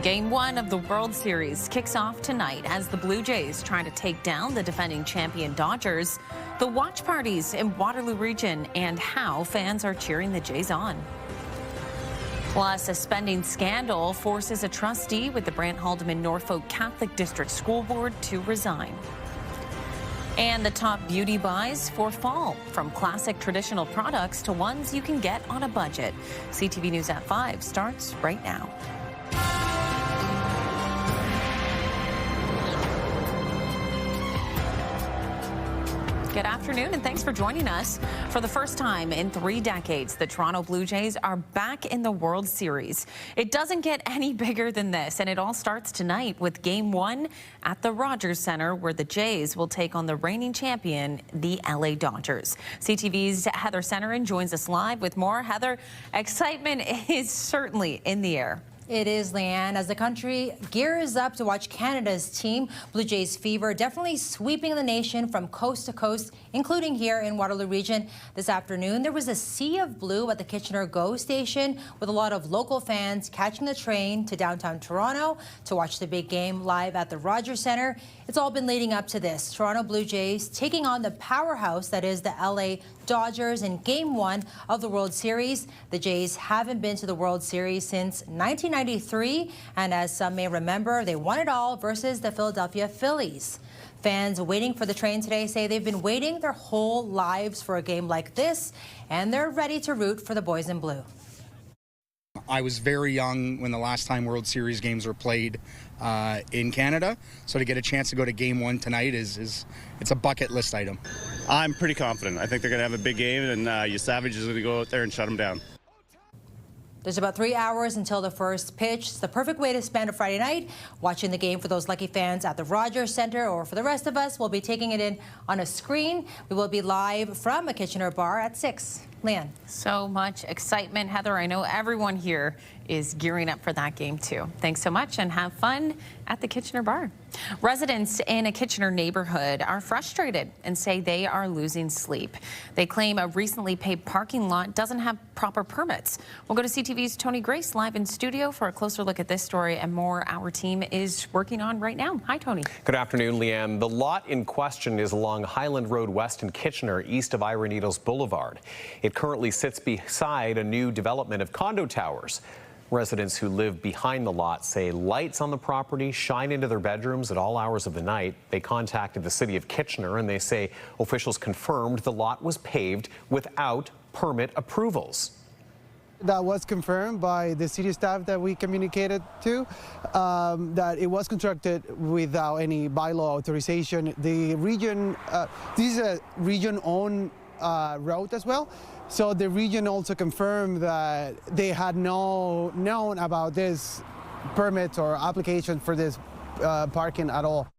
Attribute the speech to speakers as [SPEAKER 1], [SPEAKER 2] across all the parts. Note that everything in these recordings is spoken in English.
[SPEAKER 1] Game 1 of the World Series kicks off tonight as the Blue Jays try to take down the defending champion Dodgers. The watch parties in Waterloo Region and how fans are cheering the Jays on. Plus, a spending scandal forces a trustee with the Brant Haldeman Norfolk Catholic District School Board to resign. And the top beauty buys for fall, from classic traditional products to ones you can get on a budget. CTV News at 5 starts right now. Good afternoon, and thanks for joining us. For the first time in 3 decades, the Toronto Blue Jays are back in the World Series. It doesn't get any bigger than this, and it all starts tonight with Game 1 at the Rogers Centre, where the Jays will take on the reigning champion, the LA Dodgers. CTV's Heather Centerin joins us live with more. Heather, excitement is certainly in the air.
[SPEAKER 2] It is, Leanne, as the country gears up to watch Canada's team. Blue Jays fever definitely sweeping the nation from coast to coast, including here in Waterloo Region. This afternoon, there was a sea of blue at the Kitchener GO station, with a lot of local fans catching the train to downtown Toronto to watch the big game live at the Rogers Centre. It's all been leading up to this. Toronto Blue Jays taking on the powerhouse that is the LA Dodgers in Game 1 of the World Series. The Jays haven't been to the World Series since 1993, and as some may remember, they won it all versus the Philadelphia Phillies. Fans waiting for the train today say they've been waiting their whole lives for a game like this, and they're ready to root for the boys in blue.
[SPEAKER 3] I was very young when the last time World Series games were played in Canada, so to get a chance to go to Game 1 tonight it's a bucket list item.
[SPEAKER 4] I'm pretty confident. I think they're going to have a big game, and your Savages are going to go out there and shut them down.
[SPEAKER 2] There's about 3 hours until the first pitch. It's the perfect way to spend a Friday night watching the game for those lucky fans at the Rogers Centre, or for the rest of us, we'll be taking it in on a screen. We will be live from a Kitchener bar at 6. Leanne.
[SPEAKER 1] So much excitement, Heather. I know everyone here is gearing up for that game too. Thanks so much, and have fun at the Kitchener bar. Residents in a Kitchener neighborhood are frustrated and say they are losing sleep. They claim a recently paved parking lot doesn't have proper permits. We'll go to CTV's Tony Grace live in studio for a closer look at this story and more our team is working on right now. Hi, Tony.
[SPEAKER 5] Good afternoon, Leanne. The lot in question is along Highland Road West in Kitchener, east of Ira Needles Boulevard. It currently sits beside a new development of condo towers. Residents who live behind the lot say lights on the property shine into their bedrooms at all hours of the night. They contacted the city of Kitchener, and they say officials confirmed the lot was paved without permit approvals.
[SPEAKER 6] That was confirmed by the city staff that we communicated to, that it was constructed without any bylaw authorization. The region, this is a region-owned road as well. So the region also confirmed that they had no known about this permit or application for this parking at all.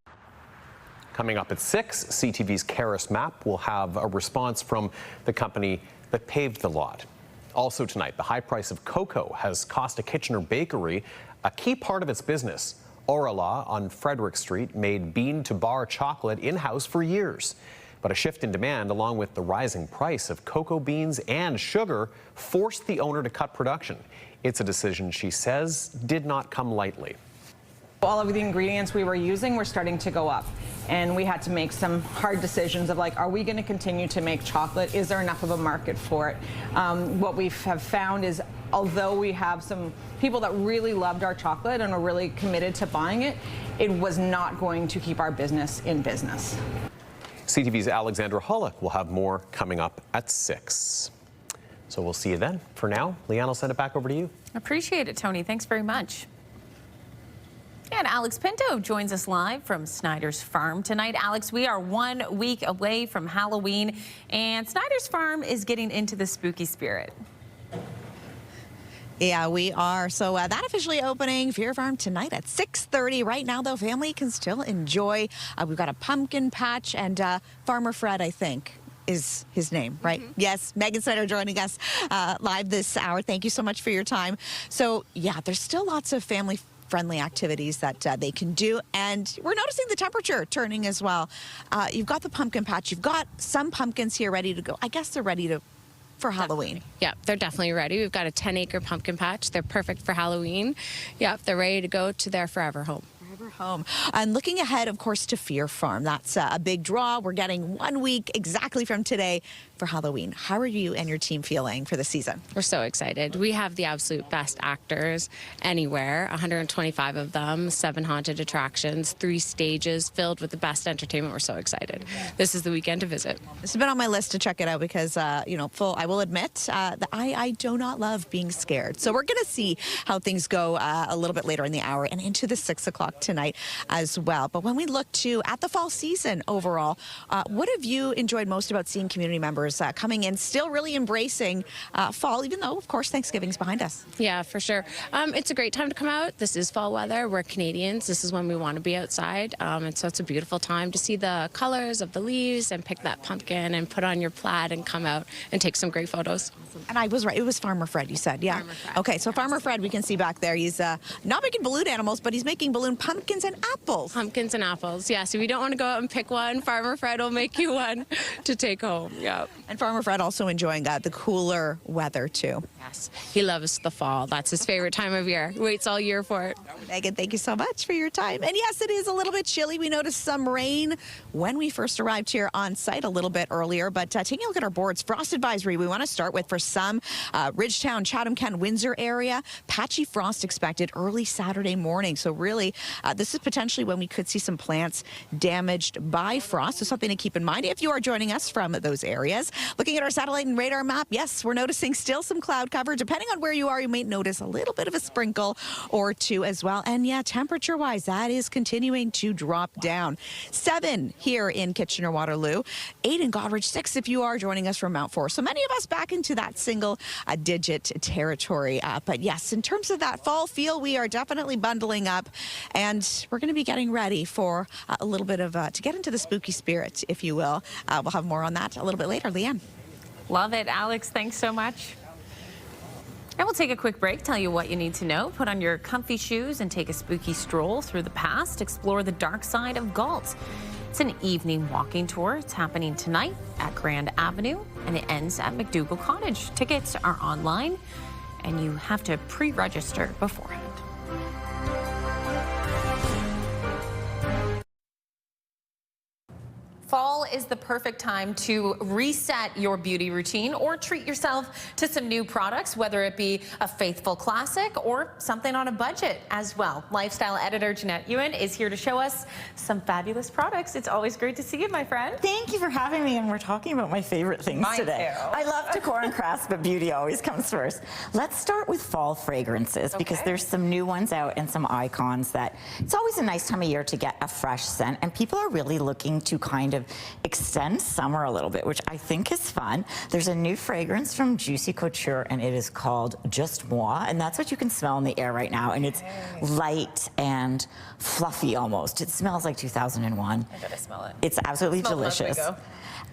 [SPEAKER 5] Coming up at 6, CTV's Karis Map will have a response from the company that paved the lot. Also tonight, the high price of cocoa has cost a Kitchener bakery a key part of its business. Orala on Frederick Street made bean-to-bar chocolate in-house for years. But a shift in demand, along with the rising price of cocoa beans and sugar, forced the owner to cut production. It's a decision she says did not come lightly.
[SPEAKER 7] All of the ingredients we were using were starting to go up, and we had to make some hard decisions of like, are we going to continue to make chocolate? Is there enough of a market for it? What we have found is, although we have some people that really loved our chocolate and are really committed to buying it, it was not going to keep our business in business.
[SPEAKER 5] CTV's Alexandra Hollick will have more coming up at 6. So we'll see you then. For now, Leanne, I'll send it back over to you.
[SPEAKER 1] Appreciate it, Tony. Thanks very much. And Alex Pinto joins us live from Snyder's Farm tonight. Alex, we are 1 week away from Halloween, and Snyder's Farm is getting into the spooky spirit.
[SPEAKER 8] Yeah, we are. So that officially opening Fear Farm tonight at 6:30. Right now, though, family can still enjoy. We've got a pumpkin patch, and Farmer Fred, I think, is his name, right? Mm-hmm. Yes, Megan Snyder joining us live this hour. Thank you so much for your time. So, yeah, there's still lots of family-friendly activities that they can do, and we're noticing the temperature turning as well. You've got the pumpkin patch. You've got some pumpkins here ready to go. I guess they're ready to for Halloween.
[SPEAKER 9] Yep, they're definitely ready. We've got a 10-acre pumpkin patch. They're perfect for Halloween. Yep, they're ready to go to their forever home.
[SPEAKER 8] Home. And looking ahead, of course, to Fear Farm. That's a big draw. We're getting 1 week exactly from today for Halloween. How are you and your team feeling for the season?
[SPEAKER 9] We're so excited. We have the absolute best actors anywhere, 125 of them, 7 haunted attractions, 3 stages filled with the best entertainment. We're so excited. This is the weekend to visit.
[SPEAKER 8] This has been on my list to check it out because, I will admit that I do not love being scared. So we're going to see how things go a little bit later in the hour and into the 6 o'clock tonight as well. But when we look at the fall season overall, what have you enjoyed most about seeing community members coming in, still really embracing fall, even though, of course, Thanksgiving's behind us?
[SPEAKER 9] Yeah, for sure. It's a great time to come out. This is fall weather. We're Canadians. This is when we want to be outside. And so it's a beautiful time to see the colors of the leaves and pick that pumpkin and put on your plaid and come out and take some great photos.
[SPEAKER 8] And I was right. It was Farmer Fred, you said, yeah?
[SPEAKER 9] Farmer Fred.
[SPEAKER 8] Okay, so Farmer Fred, we can see back there. He's not making balloon animals, but he's making balloon pumpkins and apples.
[SPEAKER 9] Pumpkins and apples, yeah. So if you don't want to go out and pick one, Farmer Fred will make you one to take home, yeah.
[SPEAKER 8] And Farmer Fred also enjoying the cooler weather, too.
[SPEAKER 9] Yes, he loves the fall. That's his favorite time of year. He waits all year for it.
[SPEAKER 8] Megan, thank you so much for your time. And yes, it is a little bit chilly. We noticed some rain when we first arrived here on site a little bit earlier. But taking a look at our boards, frost advisory we want to start with for some Ridgetown, Chatham, Kent, Windsor area. Patchy frost expected early Saturday morning. So really, this is potentially when we could see some plants damaged by frost. So something to keep in mind if you are joining us from those areas. Looking at our satellite and radar map, yes, we're noticing still some cloud cover. Depending on where you are, you may notice a little bit of a sprinkle or two as well. And yeah, temperature-wise, that is continuing to drop down. 7 here in Kitchener-Waterloo, 8 in Goderich, 6 if you are joining us from Mount Forest. So many of us back into that single-digit territory. But yes, in terms of that fall feel, we are definitely bundling up, and we're going to be getting ready for a little bit of to get into the spooky spirit, if you will. We'll have more on that a little bit later. Leanne.
[SPEAKER 1] Love it, Alex. Thanks so much. And we'll take a quick break, tell you what you need to know. Put on your comfy shoes and take a spooky stroll through the past. Explore the dark side of Galt. It's an evening walking tour. It's happening tonight at Grand Avenue, and it ends at McDougall Cottage. Tickets are online, and you have to pre-register beforehand. Fall is the perfect time to reset your beauty routine or treat yourself to some new products, whether it be a faithful classic or something on a budget as well. Lifestyle editor Jeanette Ewan is here to show us some fabulous products. It's always great to see you, my friend.
[SPEAKER 10] Thank you for having me, and we're talking about my favorite things today. I love decor and crafts, but beauty always comes first. Let's start with fall fragrances because there's some new ones out and some icons that it's always a nice time of year to get a fresh scent, and people are really looking to kind of extend summer a little bit, which I think is fun. There's a new fragrance from Juicy Couture, and it is called Just Moi, and that's what you can smell in the air right now, and it's light and fluffy almost. It smells like 2001.
[SPEAKER 1] I gotta smell it.
[SPEAKER 10] It's absolutely delicious.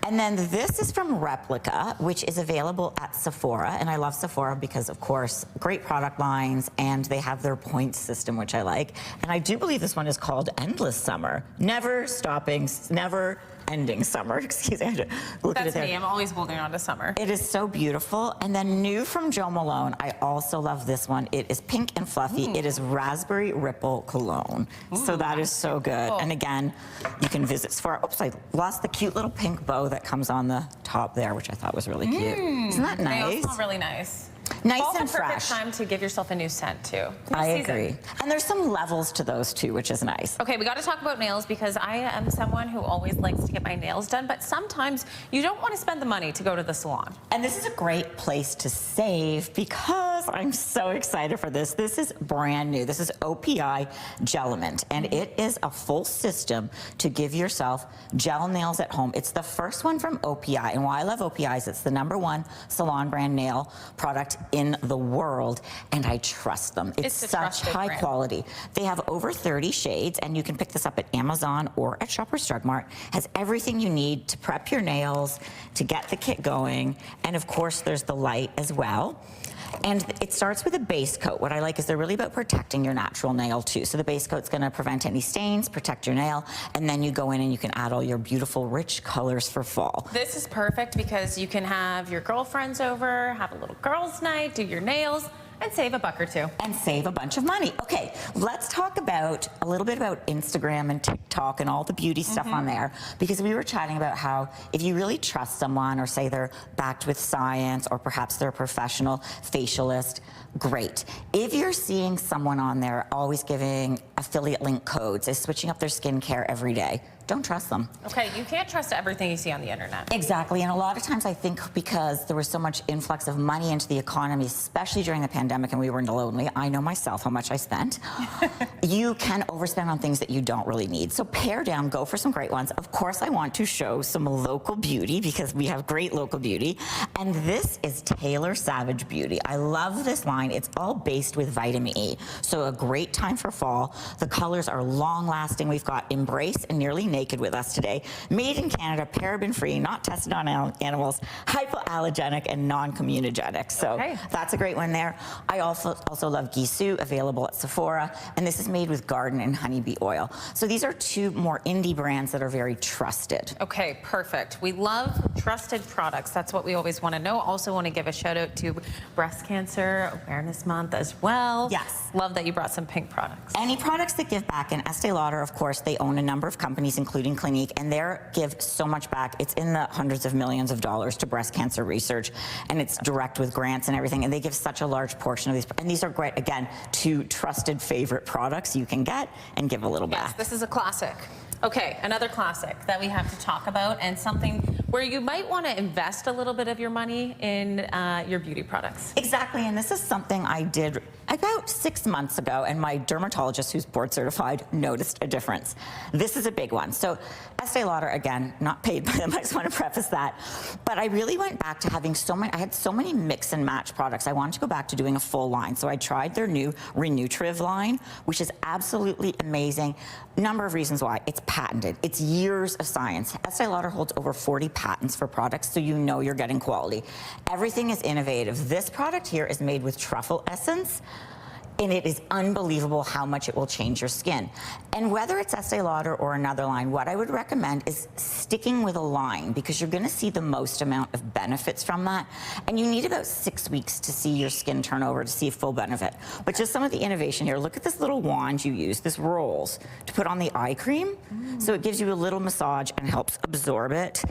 [SPEAKER 10] And then this is from Replica, which is available at Sephora. And I love Sephora because, of course, great product lines, and they have their points system, which I like. And I do believe this one is called Endless Summer. Never stopping, never ending summer. Excuse me, I had to look at it there.
[SPEAKER 1] That's me. I'm always holding on to summer.
[SPEAKER 10] It is so beautiful. And then new from Jo Malone, I also love this one. It is pink and fluffy. It is Raspberry Ripple Cologne. So that is so good. And again, you can visit Sephora. Oops, I lost the cute little pink bow that comes on the top there, which I thought was really cute. Isn't that nice?
[SPEAKER 1] They all smell really nice.
[SPEAKER 10] Nice
[SPEAKER 1] Fall's
[SPEAKER 10] and
[SPEAKER 1] the perfect
[SPEAKER 10] fresh.
[SPEAKER 1] time to give yourself a new scent too.
[SPEAKER 10] I agree. And there's some levels to those too, which is nice.
[SPEAKER 1] Okay, we got to talk about nails because I am someone who always likes to get my nails done, but sometimes you don't want to spend the money to go to the salon.
[SPEAKER 10] And this is a great place to save because I'm so excited for this. This is brand new. This is OPI Gelament, and it is a full system to give yourself gel nails at home. It's the first one from OPI, and why I love OPI is it's the #1 salon brand nail product in the world, and I trust them. It's such high quality. They have over 30 shades, and you can pick this up at Amazon or at Shoppers Drug Mart. Has everything you need to prep your nails, to get the kit going, and of course there's the light as well. And it starts with a base coat. What I like is they're really about protecting your natural nail too. So the base coat's gonna prevent any stains, protect your nail, and then you go in and you can add all your beautiful rich colors for fall.
[SPEAKER 1] This is perfect because you can have your girlfriends over, have a little girls' night, do your nails, and save a buck or two.
[SPEAKER 10] And save a bunch of money. Okay, let's talk about a little bit about Instagram and TikTok and all the beauty stuff on there, because we were chatting about how if you really trust someone, or say they're backed with science, or perhaps they're a professional facialist, great. If you're seeing someone on there always giving affiliate link codes, is switching up their skincare every day, don't trust them.
[SPEAKER 1] Okay, you can't trust everything you see on the internet.
[SPEAKER 10] Exactly, and a lot of times I think because there was so much influx of money into the economy, especially during the pandemic, and we were lonely, I know myself how much I spent, you can overspend on things that you don't really need. So pare down, go for some great ones. Of course, I want to show some local beauty because we have great local beauty, and this is Taylor Savage Beauty. I love this line. It's all based with vitamin E, so a great time for fall. The colors are long-lasting. We've got Embrace and Nearly Naked with us today. Made in Canada, paraben-free, not tested on animals, hypoallergenic and non-communogenic. So that's a great one there. I also love Gisou, available at Sephora, and this is made with garden and honeybee oil. So these are two more indie brands that are very trusted.
[SPEAKER 1] Okay, perfect. We love trusted products. That's what we always want to know. Also want to give a shout out to Breast Cancer Awareness Month as well.
[SPEAKER 10] Yes.
[SPEAKER 1] Love that you brought some pink products.
[SPEAKER 10] Any products that give back, and Estee Lauder, of course, they own a number of companies, including Clinique, and they give so much back. It's in the hundreds of millions of dollars to breast cancer research, and it's direct with grants and everything, and they give such a large portion of these. And these are great, again, two trusted favorite products you can get and give a little back.
[SPEAKER 1] This is a classic. Okay, another classic that we have to talk about, and something where you might want to invest a little bit of your money in your beauty products.
[SPEAKER 10] Exactly, and this is something I did about 6 months ago, and my dermatologist, who's board certified, noticed a difference. This is a big one. So Estee Lauder, again, not paid by them, I just want to preface that. But I really went back to having I had so many mix and match products. I wanted to go back to doing a full line. So I tried their new Renutriv line, which is absolutely amazing. Number of reasons why. It's patented. It's years of science. Estee Lauder holds over 40 patents for products, so you know you're getting quality. Everything is innovative. This product here is made with truffle essence, and it is unbelievable how much it will change your skin. And whether it's Estee Lauder or another line, what I would recommend is sticking with a line, because you're gonna see the most amount of benefits from that. And you need about 6 weeks to see your skin turn over, to see full benefit. But just some of the innovation here, look at this little wand you use, this rolls, to put on the eye cream. So it gives you a little massage and helps absorb it.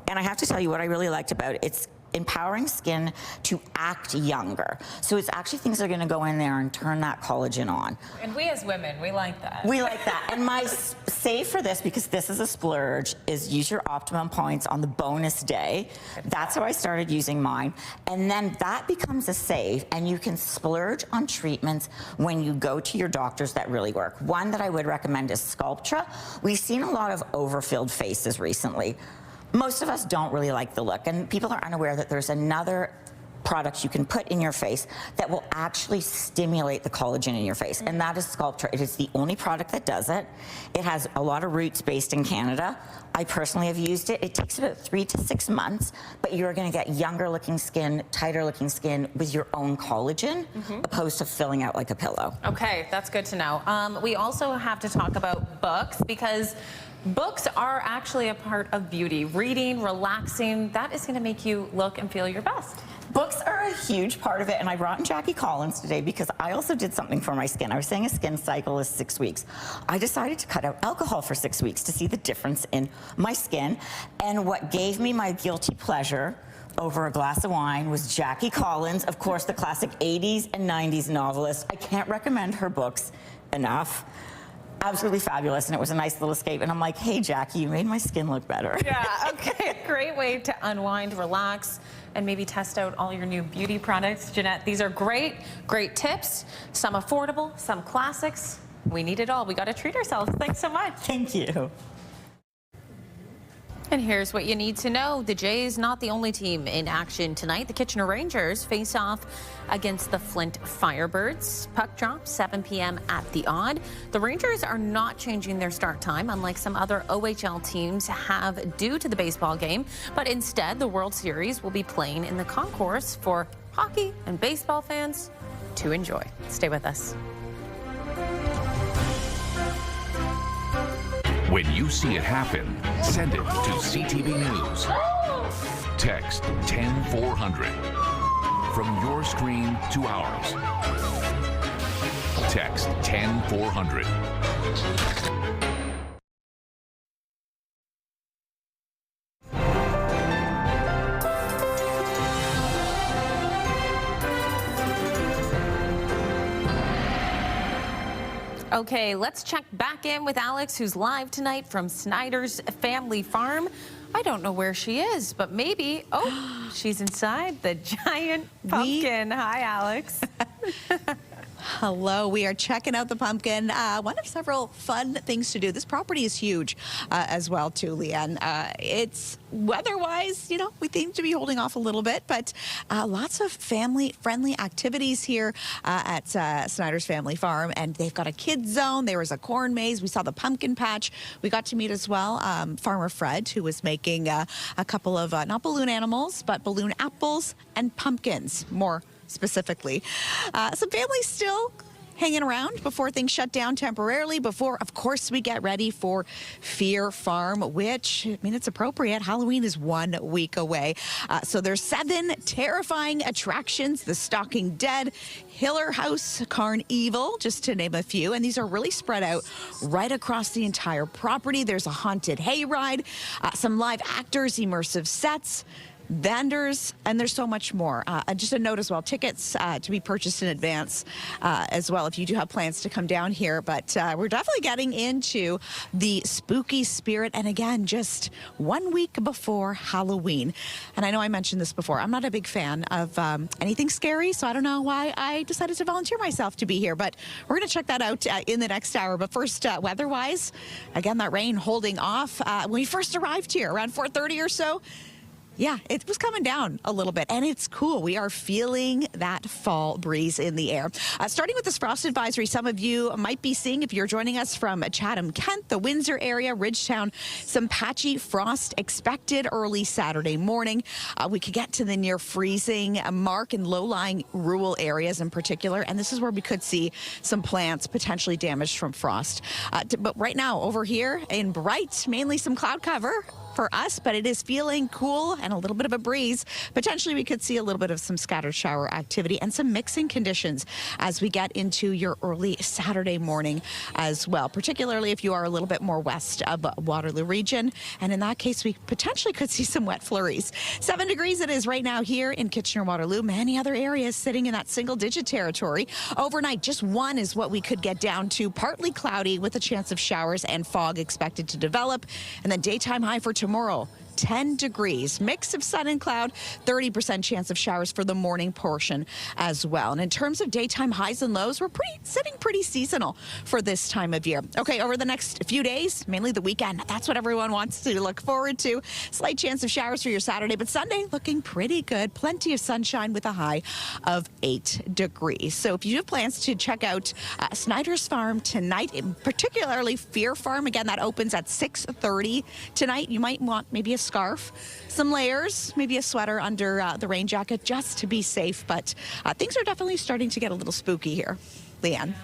[SPEAKER 10] And I have to tell you what I really liked about it, it's empowering skin to act younger. So it's actually things that are going to go in there and turn that collagen on.
[SPEAKER 1] And we as women, we like that.
[SPEAKER 10] We like that. And my save for this, because this is a splurge, is use your optimum points on the bonus day. That's how I started using mine. And then that becomes a save, and you can splurge on treatments when you go to your doctors that really work. One that I would recommend is Sculptra. We've seen a lot of overfilled faces recently. Most of us don't really like the look, and people are unaware that there's another product you can put in your face that will actually stimulate the collagen in your face, and that is Sculptra. It is the only product that does it. It has a lot of roots based in Canada. I personally have used it. It takes about 3 to 6 months, but you're going to get younger looking skin, tighter looking skin with your own collagen, opposed to filling out like a pillow.
[SPEAKER 1] Okay, that's good to know. We also have to talk about books, because books are actually a part of beauty. Reading, relaxing, that is going to make you look and feel your best.
[SPEAKER 10] Books are a huge part of it, and I brought in Jackie Collins today because I also did something for my skin. I was saying a skin cycle is 6 weeks. I decided to cut out alcohol for 6 weeks to see the difference in my skin, and what gave me my guilty pleasure over a glass of wine was Jackie Collins, of course, the classic 80s and 90s novelist. I can't recommend her books enough. Absolutely fabulous, and it was a nice little escape. And I'm like, hey, Jackie, you made my skin look better.
[SPEAKER 1] Yeah, okay, great way to unwind, relax, and maybe test out all your new beauty products. Jeanette, these are great, great tips. Some affordable, some classics. We need it all. We got to treat ourselves. Thanks so much.
[SPEAKER 10] Thank you.
[SPEAKER 1] And here's what you need to know. The Jays not the only team in action tonight. The Kitchener Rangers face off against the Flint Firebirds. Puck drop 7 p.m. at the Odd. The Rangers are not changing their start time, unlike some other OHL teams have due to the baseball game. But instead, the World Series will be playing in the concourse for hockey and baseball fans to enjoy. Stay with us.
[SPEAKER 11] When you see it happen, send it to CTV News. Text 10400. From your screen to ours. Text 10400.
[SPEAKER 1] Okay, let's check back in with Alex, who's live tonight from Snyder's Family Farm. I don't know where she is, but maybe, oh, she's inside the giant pumpkin. Hi, Alex.
[SPEAKER 8] Hello, we are checking out the pumpkin. One of several fun things to do. This property is huge as well, too, Leanne. It's weather-wise, you know, we seem to be holding off a little bit, but lots of family-friendly activities here at Snyder's Family Farm, and they've got a kids zone. There was a corn maze. We saw the pumpkin patch. We got to meet as well Farmer Fred, who was making a couple of not balloon animals, but balloon apples and pumpkins, more specifically. Some families still hanging around before things shut down temporarily, before, of course, we get ready for Fear Farm, which, I mean, it's appropriate. Halloween is 1 week away. So there's 7 terrifying attractions: the Stalking Dead, Hiller House Carnival, just to name a few. And these are really spread out right across the entire property. There's a haunted hayride, some live actors, immersive sets, vendors, and there's so much more. Just a note as well, tickets to be purchased in advance as well if you do have plans to come down here. But we're definitely getting into the spooky spirit, and again, just 1 week before Halloween. And I know I mentioned this before, I'm not a big fan of anything scary, so I don't know why I decided to volunteer myself to be here, but we're going to check that out in the next hour. But first, weather-wise, again, that rain holding off. When we first arrived here around 4:30 or so, yeah, it was coming down a little bit, and it's cool. We are feeling that fall breeze in the air. Starting with this frost advisory, some of you might be seeing if you're joining us from Chatham, Kent, the Windsor area, Ridgetown, some patchy frost expected early Saturday morning. We could get to the near freezing mark in low-lying rural areas in particular, and this is where we could see some plants potentially damaged from frost. But right now, over here in Bright, mainly some cloud cover for us, but it is feeling cool and a little bit of a breeze. Potentially we could see a little bit of some scattered shower activity and some mixing conditions as we get into your early Saturday morning as well, particularly if you are a little bit more west of Waterloo Region. And in that case, we potentially could see some wet flurries. 7 degrees it is right now here in Kitchener-Waterloo. Many other areas sitting in that single-digit territory. Overnight, just 1 is what we could get down to. Partly cloudy with a chance of showers and fog expected to develop. And then daytime high for tomorrow, 10 degrees, mix of sun and cloud, 30% chance of showers for the morning portion as well. And in terms of daytime highs and lows, we're sitting pretty seasonal for this time of year. Okay, over the next few days, mainly the weekend, that's what everyone wants to look forward to. Slight chance of showers for your Saturday, but Sunday looking pretty good. Plenty of sunshine with a high of 8 degrees. So if you have plans to check out Snyder's Farm tonight, particularly Fear Farm, again, that opens at 6:30 tonight. You might want maybe a scarf, some layers, maybe a sweater under the rain jacket just to be safe. But things are definitely starting to get a little spooky here. Leanne.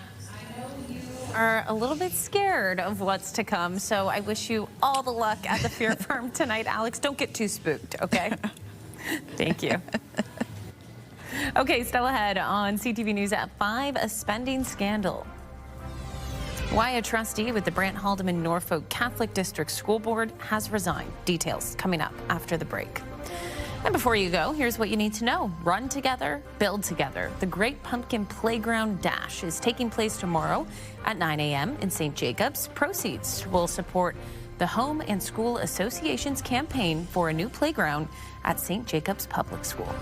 [SPEAKER 1] Are a little bit scared of what's to come, so I wish you all the luck at the Fear Farm tonight. Alex, don't get too spooked, okay? Thank you. Okay, still ahead on CTV News at 5, a spending scandal. Why a trustee with the Brant Haldeman Norfolk Catholic District School Board has resigned. Details coming up after the break. And before you go, here's what you need to know. Run together, build together. The Great Pumpkin Playground Dash is taking place tomorrow at 9 a.m. in St. Jacobs. Proceeds will support the Home and School Association's campaign for a new playground at St. Jacobs Public School.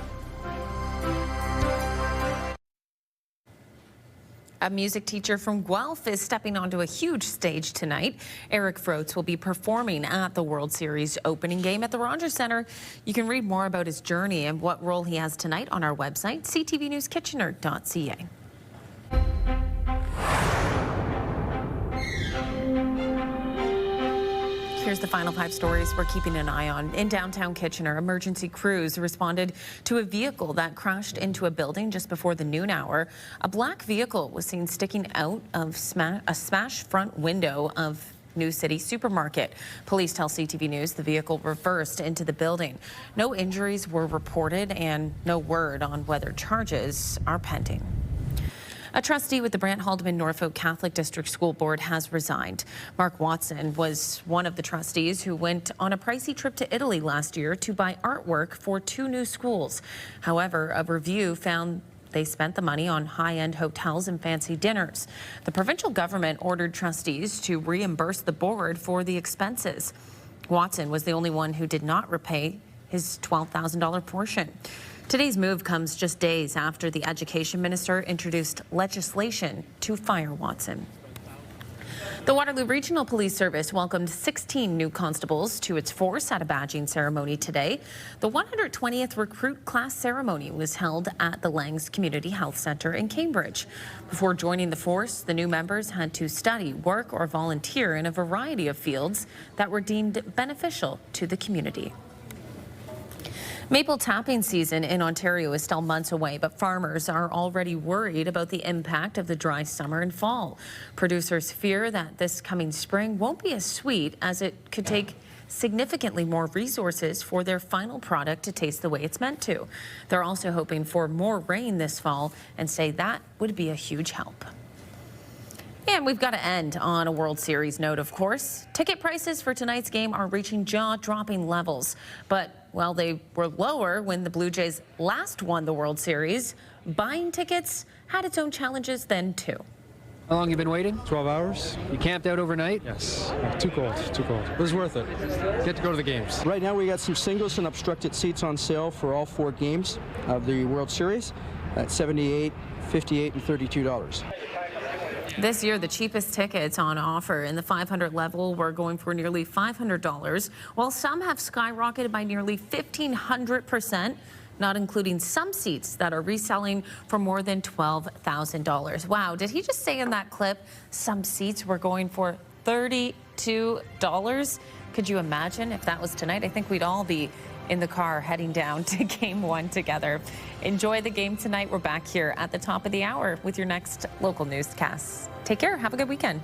[SPEAKER 1] A music teacher from Guelph is stepping onto a huge stage tonight. Eric Froats will be performing at the World Series opening game at the Rogers Centre. You can read more about his journey and what role he has tonight on our website, ctvnewskitchener.ca. here's the final 5 stories we're keeping an eye on. In downtown Kitchener, emergency crews responded to a vehicle that crashed into a building just before the noon hour. A black vehicle was seen sticking out of a smashed front window of New City Supermarket. Police tell CTV News the vehicle reversed into the building. No injuries were reported and no word on whether charges are pending. A trustee with the Brant Haldeman Norfolk Catholic District School Board has resigned. Mark Watson was one of the trustees who went on a pricey trip to Italy last year to buy artwork for 2 new schools. However, a review found they spent the money on high-end hotels and fancy dinners. The provincial government ordered trustees to reimburse the board for the expenses. Watson was the only one who did not repay his $12,000 portion. Today's move comes just days after the education minister introduced legislation to fire Watson. The Waterloo Regional Police Service welcomed 16 new constables to its force at a badging ceremony today. The 120th recruit class ceremony was held at the Langs Community Health Centre in Cambridge. Before joining the force, the new members had to study, work, or volunteer in a variety of fields that were deemed beneficial to the community. Maple tapping season in Ontario is still months away, but farmers are already worried about the impact of the dry summer and fall. Producers fear that this coming spring won't be as sweet, as it could take significantly more resources for their final product to taste the way it's meant to. They're also hoping for more rain this fall and say that would be a huge help. And we've got to end on a World Series note, of course. Ticket prices for tonight's game are reaching jaw-dropping levels. But, well, they were lower when the Blue Jays last won the World Series. Buying tickets had its own challenges then, too.
[SPEAKER 12] How long you been waiting?
[SPEAKER 13] 12 hours.
[SPEAKER 12] You camped out overnight?
[SPEAKER 13] Yes. Too cold, too cold. It was worth it. Get to go to the games.
[SPEAKER 14] Right now we got some singles and obstructed seats on sale for all 4 games of the World Series at $78, $58, and $32.
[SPEAKER 1] This year, the cheapest tickets on offer in the 500 level were going for nearly $500, while some have skyrocketed by nearly 1,500%, not including some seats that are reselling for more than $12,000. Wow, did he just say in that clip some seats were going for $32? Could you imagine if that was tonight? I think we'd all be in the car heading down to Game 1 together. Enjoy the game tonight. We're back here at the top of the hour with your next local newscasts. Take care. Have a good weekend.